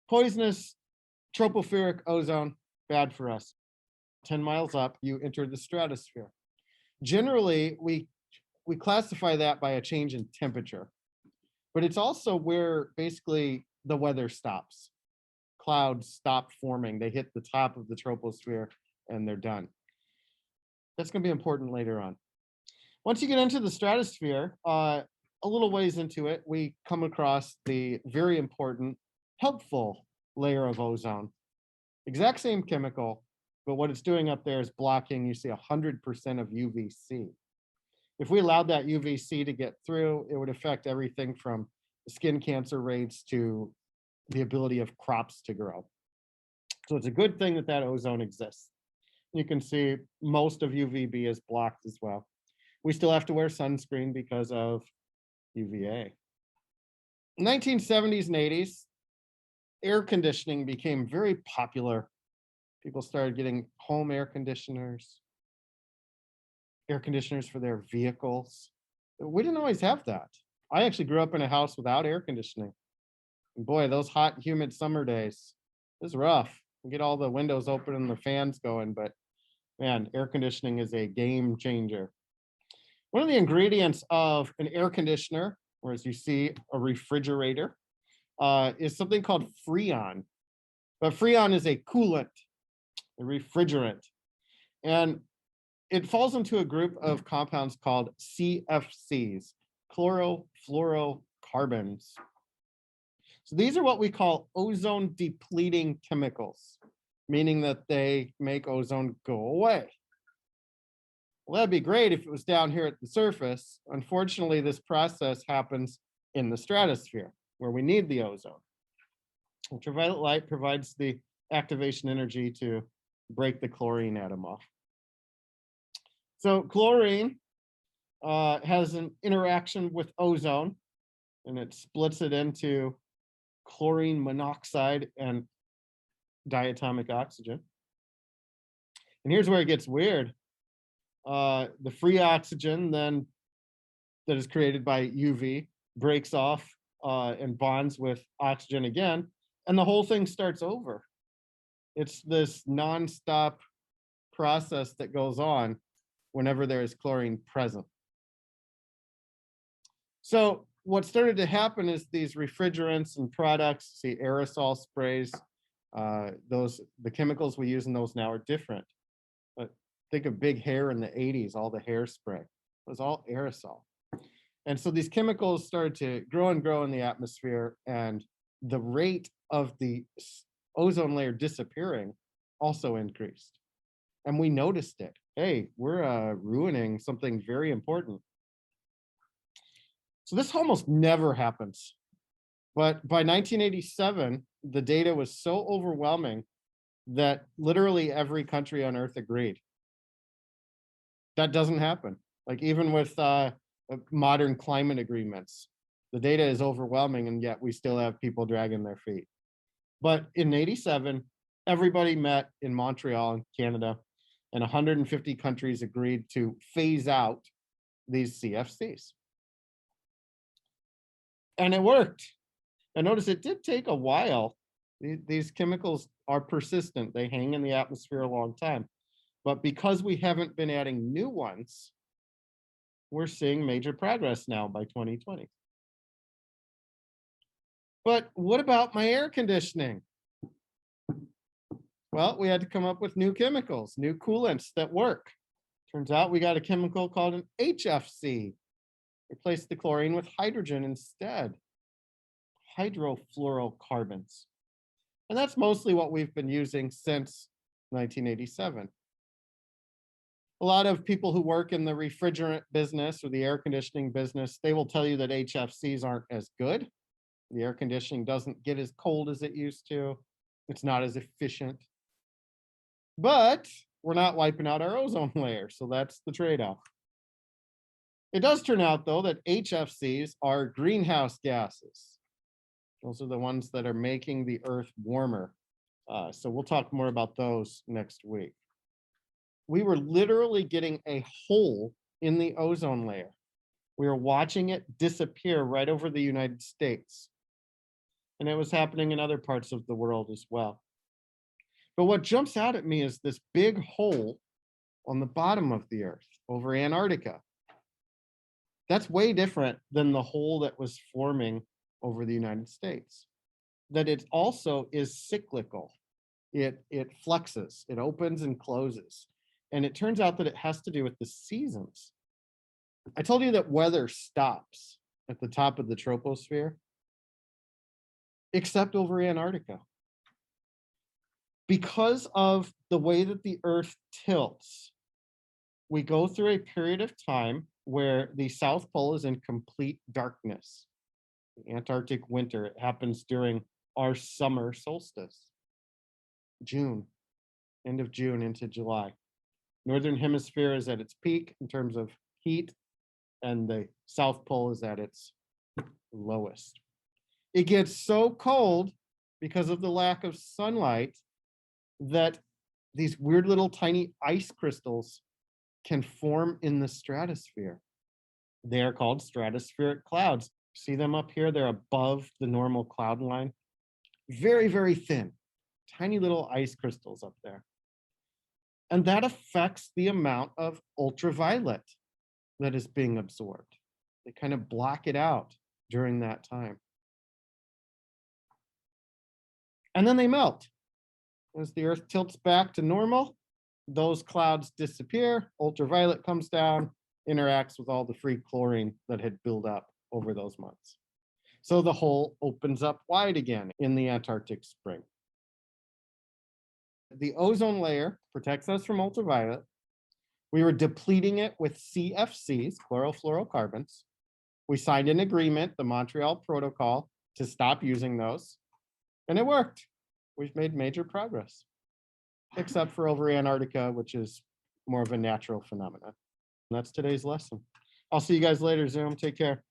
Poisonous tropospheric ozone, bad for us. 10 miles up, you enter the stratosphere. Generally, we classify that by a change in temperature, but it's also where basically the weather stops. Clouds stop forming. They hit the top of the troposphere and they're done. That's going to be important later on. Once you get into the stratosphere, a little ways into it, we come across the very important, helpful layer of ozone. Exact same chemical, but what it's doing up there is blocking, you see 100% of UVC. If we allowed that UVC to get through, it would affect everything from skin cancer rates to the ability of crops to grow. So it's a good thing that that ozone exists. You can see most of UVB is blocked as well. We still have to wear sunscreen because of UVA. 1970s and 80s, air conditioning became very popular. People started getting home air conditioners for their vehicles. We didn't always have that. I actually grew up in a house without air conditioning. And boy, those hot, humid summer days, it was rough. You get all the windows open and the fans going, but man, air conditioning is a game changer. One of the ingredients of an air conditioner, or as you see, a refrigerator, is something called Freon. But Freon is a coolant, a refrigerant. And it falls into a group of compounds called CFCs, chlorofluorocarbons. So these are what we call ozone depleting chemicals, meaning that they make ozone go away. Well, that'd be great if it was down here at the surface. Unfortunately, this process happens in the stratosphere where we need the ozone. Ultraviolet light provides the activation energy to break the chlorine atom off. So chlorine has an interaction with ozone, and it splits it into chlorine monoxide and diatomic oxygen. And here's where it gets weird. The free oxygen then that is created by UV breaks off and bonds with oxygen again, and the whole thing starts over. It's this nonstop process that goes on whenever there is chlorine present. So what started to happen is these refrigerants and products, see aerosol sprays, the chemicals we use in those now are different. But think of big hair in the 80s, all the hairspray. It was all aerosol. And so these chemicals started to grow and grow in the atmosphere, and the rate of the ozone layer disappearing also increased. And we noticed it. Hey, we're ruining something very important. So this almost never happens. But by 1987, the data was so overwhelming that literally every country on Earth agreed. That doesn't happen. Like even with modern climate agreements, the data is overwhelming, and yet we still have people dragging their feet. But in 87, everybody met in Montreal, in Canada, and 150 countries agreed to phase out these CFCs. And it worked. And notice it did take a while. These chemicals are persistent. They hang in the atmosphere a long time. But because we haven't been adding new ones, we're seeing major progress now by 2020. But what about my air conditioning? Well, we had to come up with new chemicals, new coolants that work. Turns out we got a chemical called an HFC. Replace the chlorine with hydrogen instead. Hydrofluorocarbons. And that's mostly what we've been using since 1987. A lot of people who work in the refrigerant business or the air conditioning business, they will tell you that HFCs aren't as good. The air conditioning doesn't get as cold as it used to. It's not as efficient. But we're not wiping out our ozone layer, so that's the trade-off. It does turn out, though, that HFCs are greenhouse gases. Those are the ones that are making the Earth warmer. So we'll talk more about those next week. We were literally getting a hole in the ozone layer. We were watching it disappear right over the United States. And it was happening in other parts of the world as well. But what jumps out at me is this big hole on the bottom of the Earth over Antarctica. That's way different than the hole that was forming over the United States. That it also is cyclical. It flexes, it opens and closes. And it turns out that it has to do with the seasons. I told you that weather stops at the top of the troposphere, except over Antarctica. Because of the way that the Earth tilts, we go through a period of time where the South Pole is in complete darkness. The Antarctic winter, it happens during our summer solstice, June, end of June into July. Northern hemisphere is at its peak in terms of heat, and the South Pole is at its lowest. It gets so cold because of the lack of sunlight that these weird little tiny ice crystals can form in the stratosphere. They are called stratospheric clouds. See them up here? They're above the normal cloud line. Very, very thin, tiny little ice crystals up there. And that affects the amount of ultraviolet that is being absorbed. They kind of block it out during that time. And then they melt. As the Earth tilts back to normal, those clouds disappear, ultraviolet comes down, interacts with all the free chlorine that had built up over those months. So the hole opens up wide again in the Antarctic spring. The ozone layer protects us from ultraviolet. We were depleting it with CFCs, chlorofluorocarbons. We signed an agreement, the Montreal Protocol, to stop using those. And it worked. We've made major progress, except for over Antarctica, which is more of a natural phenomenon. And that's today's lesson. I'll see you guys later, Zoom. Take care.